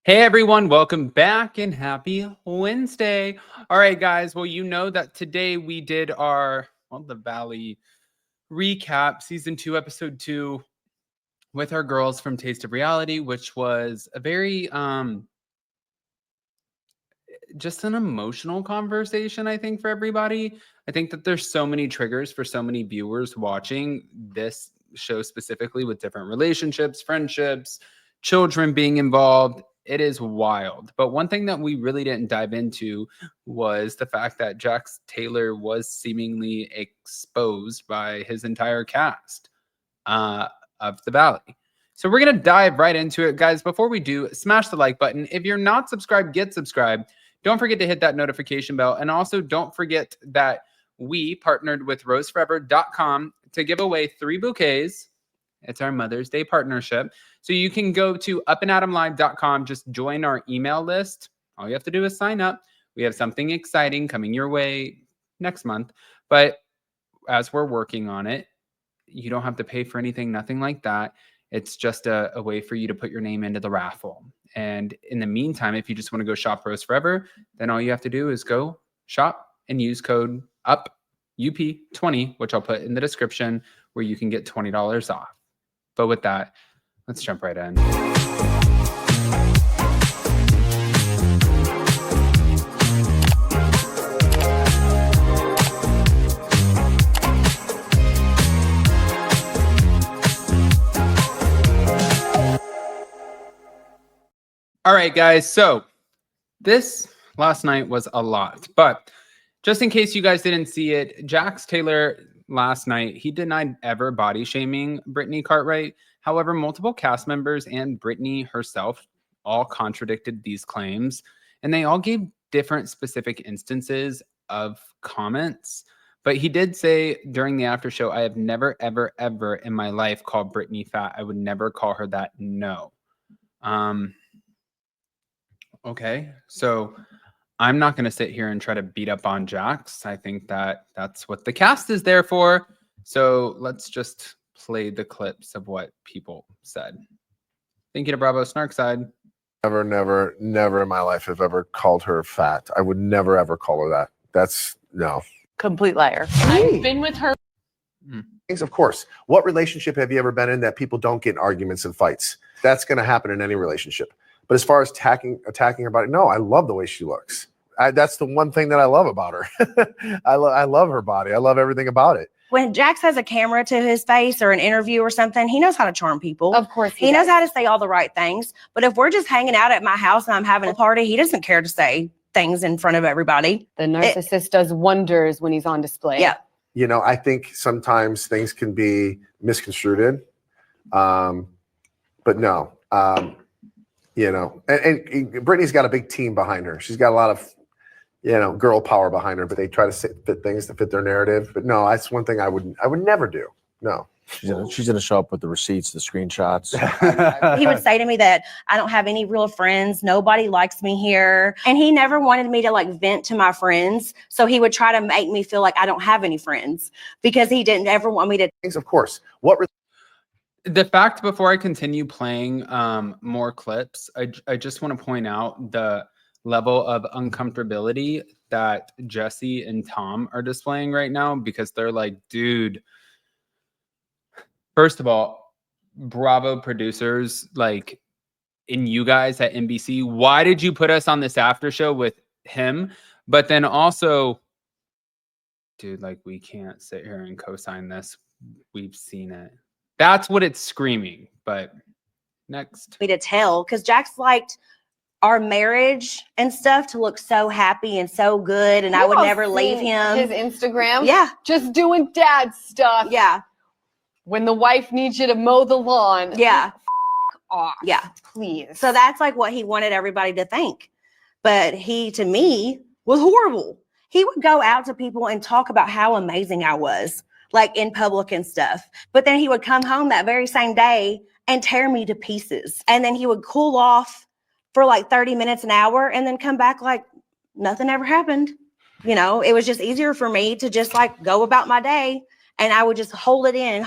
Hey everyone, welcome back and happy Wednesday. All right, guys. Well, you know that today we did our The Valley recap, season 2, episode 2, with our girls from Taste of Reality, which was a very just an emotional conversation, I think, for everybody. I think that there's so many triggers for so many viewers watching this show specifically, with different relationships, friendships, children being involved. It is wild. But one thing that we really didn't dive into was the fact that Jax Taylor was seemingly exposed by his entire cast of The Valley. So we're going to dive right into it, guys. Before we do, smash the like button. If you're not subscribed, get subscribed. Don't forget to hit that notification bell. And also don't forget that we partnered with roseforever.com to give away 3 bouquets. It's our Mother's Day partnership. So you can go to upandadamlive.com, just join our email list. All you have to do is sign up. We have something exciting coming your way next month. But as we're working on it, you don't have to pay for anything, nothing like that. It's just a way for you to put your name into the raffle. And in the meantime, if you just want to go shop Rose Forever, then all you have to do is go shop and use code UP20, which I'll put in the description, where you can get $20 off. But with that, let's jump right in. All right, guys. So this last night was a lot, but just in case you guys didn't see it, Jax Taylor last night, he denied ever body shaming Brittany Cartwright. However, multiple cast members and Brittany herself all contradicted these claims, and they all gave different specific instances of comments. But he did say during the after show, I have never, ever, ever in my life called Brittany fat. I would never call her that. No. Okay, so I'm not going to sit here and try to beat up on Jax. I think that that's what the cast is there for. So let's just play the clips of what people said. Thank you to Bravo Snarkside. Never in my life have ever called her fat. I would never, ever call her that. That's no. Complete liar. I've been with her. Of course. What relationship have you ever been in that people don't get in arguments and fights? That's going to happen in any relationship. But as far as attacking her body, no, I love the way she looks. That's the one thing that I love about her. I love her body. I love everything about it. When Jax has a camera to his face or an interview or something, he knows how to charm people. Of course he knows how to say all the right things. But if we're just hanging out at my house and I'm having a party, he doesn't care to say things in front of everybody. The narcissist does wonders when he's on display. Yeah. You know, I think sometimes things can be misconstrued. But no. You know, and Brittany's got a big team behind her. She's got a lot of, girl power behind her, but they try to fit things to fit their narrative. But no, that's one thing I would never do. No. She's gonna show up with the receipts, the screenshots. He would say to me that I don't have any real friends. Nobody likes me here. And he never wanted me to vent to my friends. So he would try to make me feel like I don't have any friends because he didn't ever want me to. Of course. The fact, before I continue playing more clips, I just want to point out the level of uncomfortability that Jesse and Tom are displaying right now, because they're like, dude, first of all, Bravo producers, and you guys at NBC, why did you put us on this after show with him? But then also, dude, we can't sit here and co-sign this. We've seen it. That's what it's screaming. But next. Me to tell, because Jax liked our marriage and stuff to look so happy and so good, and I would never leave him. His Instagram? Yeah. Just doing dad stuff. Yeah. When the wife needs you to mow the lawn. Yeah. Off. Yeah. Please. So that's what he wanted everybody to think. But he, to me, was horrible. He would go out to people and talk about how amazing I was, in public and stuff. But then he would come home that very same day and tear me to pieces. And then he would cool off for 30 minutes, an hour, and then come back like nothing ever happened. It was just easier for me to just go about my day, and I would just hold it in.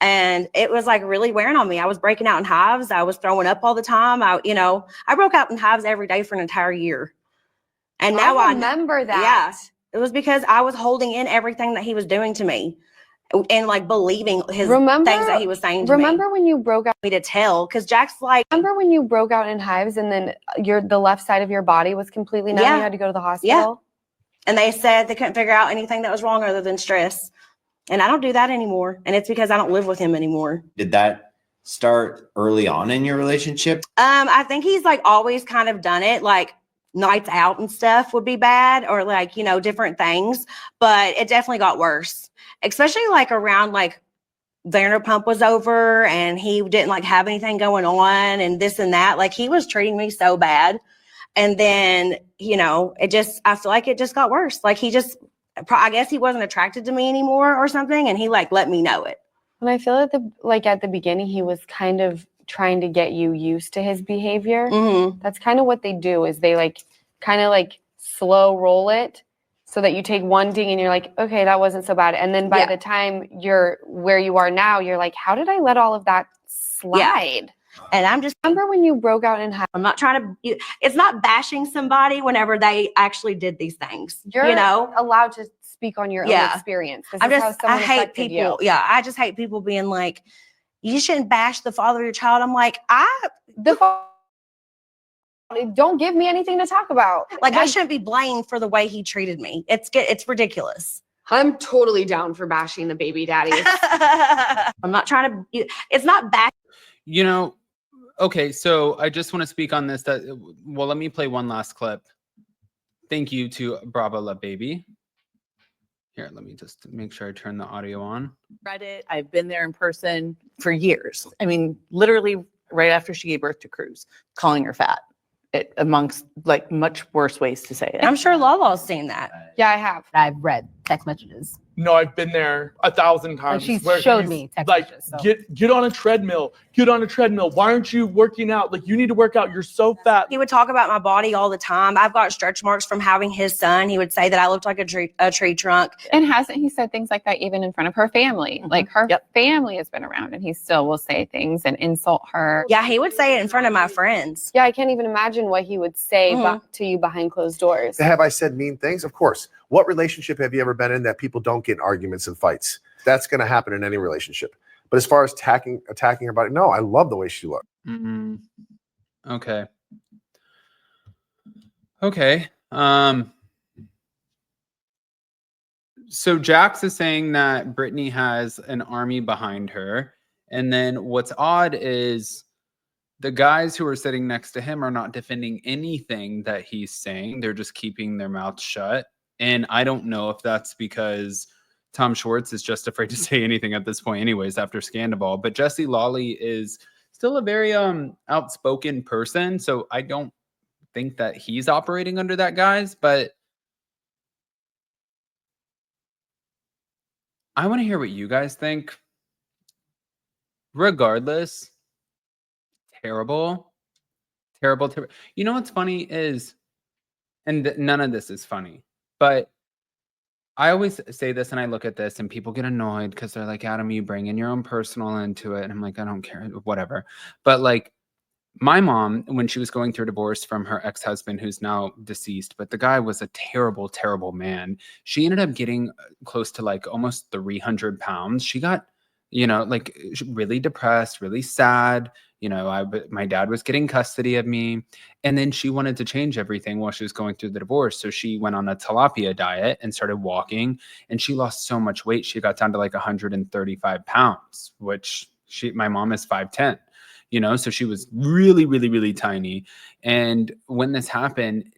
And it was like really wearing on me. I was breaking out in hives. I was throwing up all the time. I broke out in hives every day for an entire year. And now I remember that. It was because I was holding in everything that he was doing to me and like believing his Remember- things that he was saying to Remember when you broke out? me to tell. Because Jack's like, Remember when you broke out in hives and then the left side of your body was completely numb? Yeah. You had to go to the hospital. and they said they couldn't figure out anything that was wrong other than stress. And I don't do that anymore. And it's because I don't live with him anymore. Did that start early on in your relationship? I think he's like always kind of done it, like nights out and stuff would be bad, or like, different things. But it definitely got worse, especially like around like Vanderpump was over and he didn't like have anything going on and this and that. Like he was treating me so bad. And then, I feel like it just got worse. Like I guess he wasn't attracted to me anymore or something. And he like let me know it. And I feel at the beginning, he was kind of trying to get you used to his behavior. Mm-hmm. That's kind of what they do is they like kind of like slow roll it so that you take one ding and you're like, okay, that wasn't so bad. And then by the time you're where you are now, you're like, how did I let all of that slide? And I'm just, Remember when you broke out in hives? I'm not trying to, it's not bashing somebody whenever they actually did these things. You're allowed to speak on your own experience. This is how someone I hate affected people. you. Yeah. I just hate people being like, you shouldn't bash the father of your child. I'm like, don't give me anything to talk about. I shouldn't be blamed for the way he treated me. It's ridiculous. I'm totally down for bashing the baby daddies. I'm not trying to, it's not back. Okay, so I just want to speak on this. Let me play one last clip. Thank you to Bravo La Baby. Here, let me just make sure I turn the audio on. Reddit. I've been there in person for years. I mean, literally right after she gave birth to Cruz, calling her fat. Amongst like much worse ways to say it. I'm sure Lala's seen that. Yeah, I have. I've read text messages. No, I've been there 1,000 times. She where showed he's me text like, messages. So. get on a treadmill. Get on a treadmill. Why aren't you working out? Like, you need to work out. You're so fat. He would talk about my body all the time. I've got stretch marks from having his son. He would say that I looked like a tree trunk. And hasn't he said things like that even in front of her family? Like her family has been around and he still will say things and insult her. Yeah, he would say it in front of my friends. Yeah, I can't even imagine what he would say to you behind closed doors. Have I said mean things? Of course. What relationship have you ever been in that people don't get in arguments and fights? That's going to happen in any relationship. But as far as attacking her body, no, I love the way she looked. Mm-hmm. Okay. So Jax is saying that Brittany has an army behind her. And then what's odd is the guys who are sitting next to him are not defending anything that he's saying. They're just keeping their mouths shut. And I don't know if that's because Tom Schwartz is just afraid to say anything at this point anyways after Scandal. But Jesse Lawley is still a very outspoken person. So I don't think that he's operating under that guise. But I want to hear what you guys think. Regardless, terrible. You know what's funny is, and none of this is funny, but I always say this and I look at this and people get annoyed because they're like, Adam, you bring in your own personal into it. And I'm like, I don't care, whatever. But like my mom, when she was going through a divorce from her ex-husband, who's now deceased, but the guy was a terrible, terrible man. She ended up getting close to like almost 300 pounds. She got, like really depressed, really sad. My dad was getting custody of me, and then she wanted to change everything while she was going through the divorce. So she went on a tilapia diet and started walking, and she lost so much weight. She got down to like 135 pounds, which my mom is 5'10", so she was really, really, really tiny. And when this happened,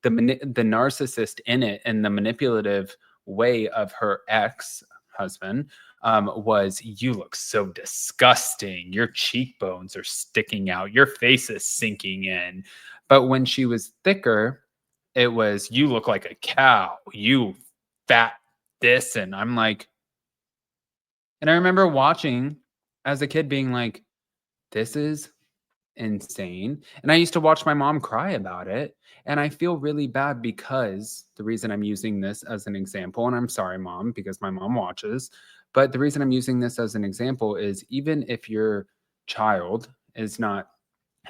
the narcissist in it and the manipulative way of her ex-husband was, you look so disgusting. Your cheekbones are sticking out. Your face is sinking in. But when she was thicker, it was, you look like a cow. You fat this. And I'm like, and I remember watching as a kid being like, this is insane. And I used to watch my mom cry about it. And I feel really bad because the reason I'm using this as an example, and I'm sorry, Mom, because my mom watches, But the reason I'm using this as an example is even if your child is not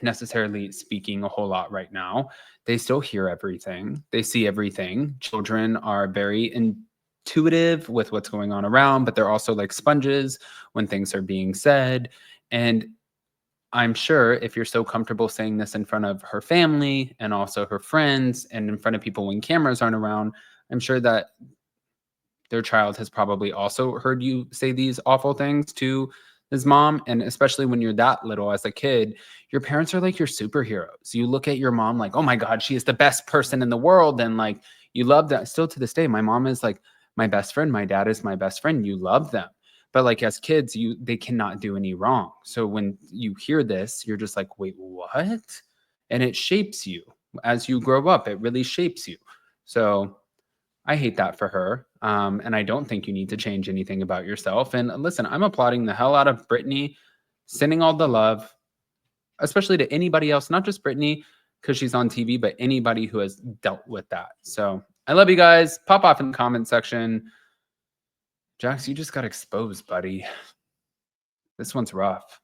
necessarily speaking a whole lot right now, they still hear everything. They see everything. Children are very intuitive with what's going on around, but they're also like sponges when things are being said. And I'm sure if you're so comfortable saying this in front of her family and also her friends and in front of people when cameras aren't around, I'm sure that their child has probably also heard you say these awful things to his mom. And especially when you're that little as a kid, your parents are like your superheroes. You look at your mom like, oh my God, she is the best person in the world. And like, you love that. Still to this day, my mom is like my best friend. My dad is my best friend. You love them. But like as kids, they cannot do any wrong. So when you hear this, you're just like, wait, what? And it shapes you as you grow up. It really shapes you. So I hate that for her. And I don't think you need to change anything about yourself. And listen, I'm applauding the hell out of Brittany, sending all the love, especially to anybody else, not just Brittany because she's on TV, but anybody who has dealt with that. So I love you guys. Pop off in the comment section. Jax, you just got exposed, buddy. This one's rough.